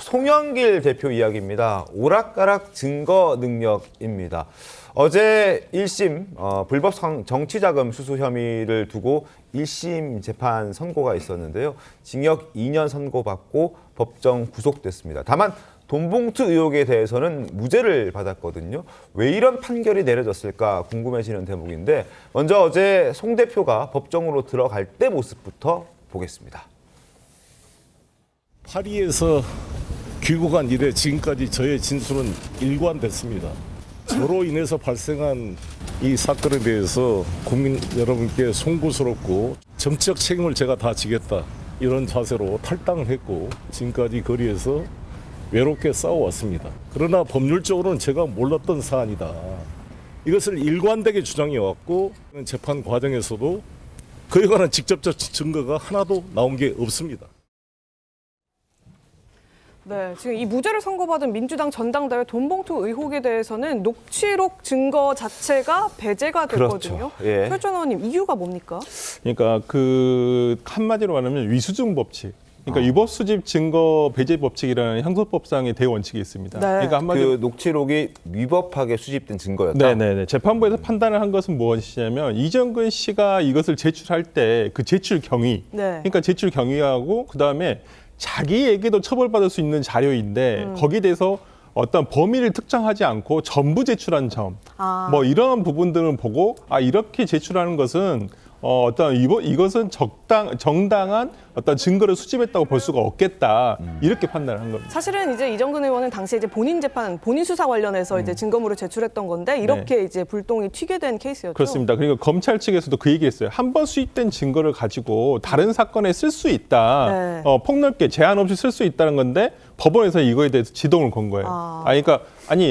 송영길 대표 이야기입니다. 오락가락 증거 능력입니다. 어제 1심 불법 정치자금 수수 혐의를 두고 1심 재판 선고가 있었는데요. 징역 2년 선고받고 법정 구속됐습니다. 다만 돈봉투 의혹에 대해서는 무죄를 받았거든요. 왜 이런 판결이 내려졌을까 궁금해지는 대목인데 먼저 어제 송 대표가 법정으로 들어갈 때 모습부터 보겠습니다. 파리에서 귀국한 이래 지금까지 저의 진술은 일관됐습니다. 저로 인해서 발생한 이 사건에 대해서 국민 여러분께 송구스럽고 정치적 책임을 제가 다 지겠다 이런 자세로 탈당을 했고 지금까지 거리에서 외롭게 싸워왔습니다. 그러나 법률적으로는 제가 몰랐던 사안이다. 이것을 일관되게 주장해왔고 재판 과정에서도 그에 관한 직접적 증거가 하나도 나온 게 없습니다. 네, 지금 이 무죄를 선고받은 민주당 전당대회 돈봉투 의혹에 대해서는 녹취록 증거 자체가 배제가 됐거든요. 그렇죠. 예. 최전 의원님, 이유가 뭡니까? 그러니까 그 한마디로 말하면 위수증 법칙. 그러니까 위법 수집 증거 배제 법칙이라는 형사법상의 대원칙이 있습니다. 네. 그러니까 한마디로 그 녹취록이 위법하게 수집된 증거였다. 네네네. 재판부에서 판단을 한 것은 무엇이냐면 이정근 씨가 이것을 제출할 때 그 제출 경위, 네. 그러니까 제출 경위하고 그 다음에 자기에게도 처벌받을 수 있는 자료인데 거기에 대해서 어떤 범위를 특정하지 않고 전부 제출한 점, 뭐 이런 부분들은 보고 이렇게 제출하는 것은 어떤 이것은 정당한 어떤 증거를 수집했다고 볼 수가 없겠다 이렇게 판단을 한 겁니다. 사실은 이제 이정근 의원은 당시에 이제 본인 재판, 본인 수사 관련해서 이제 증거물을 제출했던 건데 이렇게 이제 불똥이 튀게 된 케이스였죠. 그렇습니다. 그리고 검찰 측에서도 그 얘기했어요. 한 번 수입된 증거를 가지고 다른 사건에 쓸 수 있다. 네. 폭넓게 제한 없이 쓸 수 있다는 건데 법원에서 이거에 대해서 지동을 건 거예요. 그러니까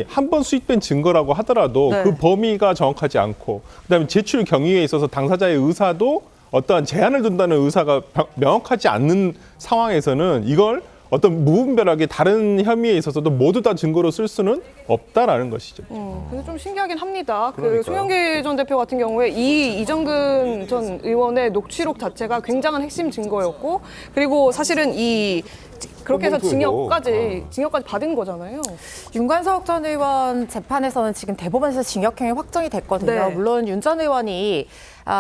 한 번 수입된 증거라고 하더라도 네. 그 범위가 정확하지 않고 그다음에 제출 경위에 있어서 당사자의 의사도 어떠한 제한을 둔다는 의사가 명확하지 않는 상황에서는 이걸 어떤 무분별하게 다른 혐의에 있어서도 모두 다 증거로 쓸 수는 없다라는 것이죠. 그래서 좀 신기하긴 합니다. 그러니까요. 그 송영길 전 대표 같은 경우에 이정근 전 의원의 녹취록 자체가 굉장한 핵심 증거였고, 그리고 사실은 그렇게 해서 징역까지 받은 거잖아요. 윤관석 전 의원 재판에서는 지금 대법원에서 징역형이 확정이 됐거든요. 네. 물론 윤 전 의원이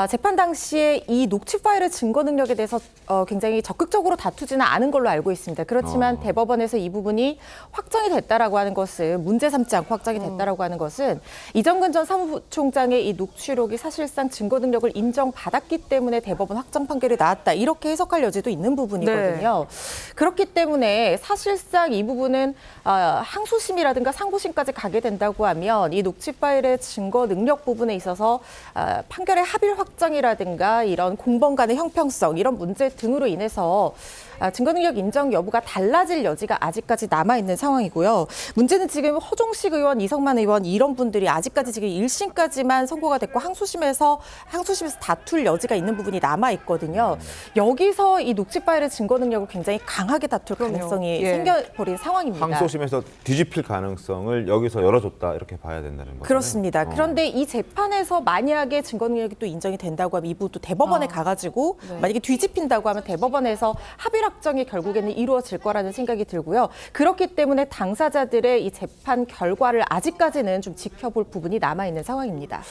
재판 당시에 이 녹취 파일의 증거 능력에 대해서 굉장히 적극적으로 다투지는 않은 걸로 알고 있습니다. 그렇지만 대법원에서 이 부분이 확정이 됐다라고 하는 것은 문제 삼지 않고 확정이 됐다라고 하는 것은 이정근 전 사무총장의 이 녹취록이 사실상 증거 능력을 인정받았기 때문에 대법원 확정 판결이 나왔다. 이렇게 해석할 여지도 있는 부분이거든요. 그렇기 때문에 사실상 이 부분은 항소심이라든가 상고심까지 가게 된다고 하면 이 녹취 파일의 증거 능력 부분에 있어서 판결의 합일 확정이라든가 이런 공범 간의 형평성 이런 문제 등으로 인해서 증거 능력 인정 여부가 달라질 여지가 아직까지 남아있는 상황이고요. 문제는 지금 허종식 의원, 이성만 의원 이런 분들이 아직까지 지금 1심까지만 선고가 됐고 항소심에서 다툴 여지가 있는 부분이 남아있거든요. 여기서 이 녹취 파일의 증거 능력을 굉장히 강하게 다툴 가능성이 생겨버린 상황입니다. 항소심에서 뒤집힐 가능성을 여기서 열어줬다 이렇게 봐야 된다는 거죠. 그렇습니다. 그런데 이 재판에서 만약에 증거 능력이 또 인정이 된다고 하면 이 부분도 대법원에 가가지고 만약에 뒤집힌다고 하면 대법원에서 합의 확정이 결국에는 이루어질 거라는 생각이 들고요. 그렇기 때문에 당사자들의 이 재판 결과를 아직까지는 좀 지켜볼 부분이 남아있는 상황입니다.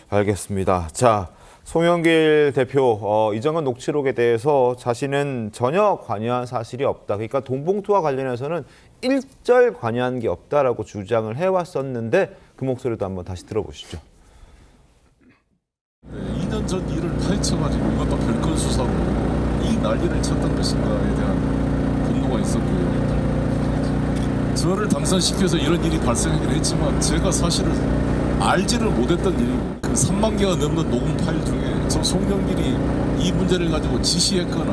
알겠습니다. 자, 송영길 대표 이정근 녹취록에 대해서 자신은 전혀 관여한 사실이 없다. 그러니까 돈봉투와 관련해서는 일절 관여한 게 없다라고 주장을 해왔었는데 그 목소리도 한번 다시 들어보시죠. 2년 전 일을 파헤쳐가지고 이것도 별건 수사로 이 난리를 쳤던 것인가에 대한 분노가 있었고요. 저를 당선시켜서 이런 일이 발생하긴 했지만 제가 사실은 알지를 못했던 일이고 그 3만 개가 넘는 녹음 파일 중에 저 송영길이 이 문제를 가지고 지시했거나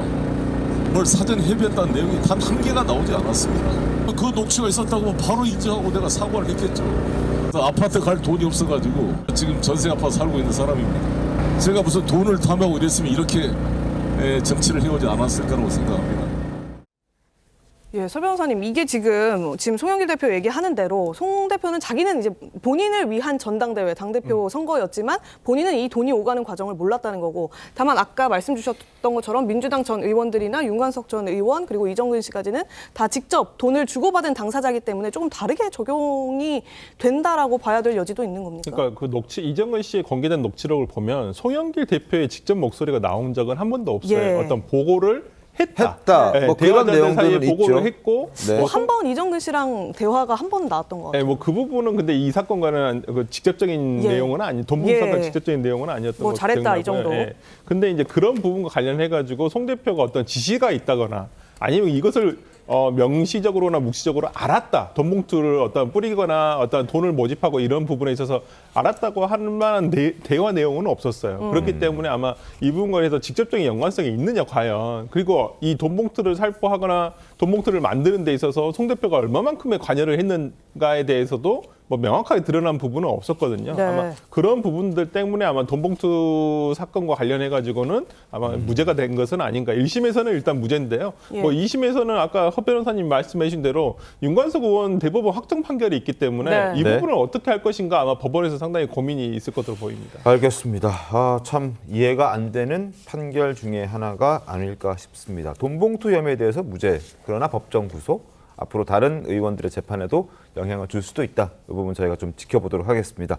뭘 사전 협의했다는 내용이 단 한 개가 나오지 않았습니다. 그 녹취가 있었다고 바로 인정하고 내가 사과를 했겠죠. 아파트 갈 돈이 없어가지고 지금 전세 아파트 살고 있는 사람입니다. 제가 무슨 돈을 탐하고 이랬으면 이렇게 정치를 해오지 않았을 거라고 생각합니다. 예, 서 변호사님, 이게 지금 송영길 대표 얘기하는 대로 송 대표는 자기는 이제 본인을 위한 전당대회, 당대표 선거였지만 본인은 이 돈이 오가는 과정을 몰랐다는 거고, 다만 아까 말씀 주셨던 것처럼 민주당 전 의원들이나 윤관석 전 의원 그리고 이정근 씨까지는 다 직접 돈을 주고받은 당사자이기 때문에 조금 다르게 적용이 된다라고 봐야 될 여지도 있는 겁니까? 그러니까 그 이정근 씨의 공개된 녹취록을 보면 송영길 대표의 직접 목소리가 나온 적은 한 번도 없어요. 예. 어떤 보고를 했다. 뭐 그런 대화자들 사이에 내용들은 보고를 있죠. 했고 네. 한 번 이정근 씨랑 대화가 한 번 나왔던 것 같아요. 뭐그 부분은 근데 이 사건과는 그 직접적인 예. 내용은 돈 봉사가 예. 직접적인 내용은 아니었던 뭐 것으로 잘했다, 이 기억나고요. 정도. 근데 이제 그런 부분과 관련해 가지고 송 대표가 어떤 지시가 있다거나 아니면 이것을 명시적으로나 묵시적으로 알았다. 돈 봉투를 어떤 뿌리거나 어떤 돈을 모집하고 이런 부분에 있어서 알았다고 할 만한 대화 내용은 없었어요. 그렇기 때문에 아마 이 부분과 해서 직접적인 연관성이 있느냐 과연. 그리고 이 돈 봉투를 살포하거나 돈 봉투를 만드는 데 있어서 송 대표가 얼마만큼의 관여를 했는가에 대해서도 뭐 명확하게 드러난 부분은 없었거든요. 네. 아마 그런 부분들 때문에 아마 돈봉투 사건과 관련해 가지고는 아마 무죄가 된 것은 아닌가. 1심에서는 일단 무죄인데요. 예. 뭐 2심에서는 아까 허 변호사님 말씀해 주신 대로 윤관석 의원 대법원 확정 판결이 있기 때문에 네. 이 네. 부분을 어떻게 할 것인가 아마 법원에서 상당히 고민이 있을 것으로 보입니다. 알겠습니다. 참 이해가 안 되는 판결 중에 하나가 아닐까 싶습니다. 돈봉투 혐의에 대해서 무죄, 그러나 법정 구속. 앞으로 다른 의원들의 재판에도 영향을 줄 수도 있다. 이 부분 저희가 좀 지켜보도록 하겠습니다.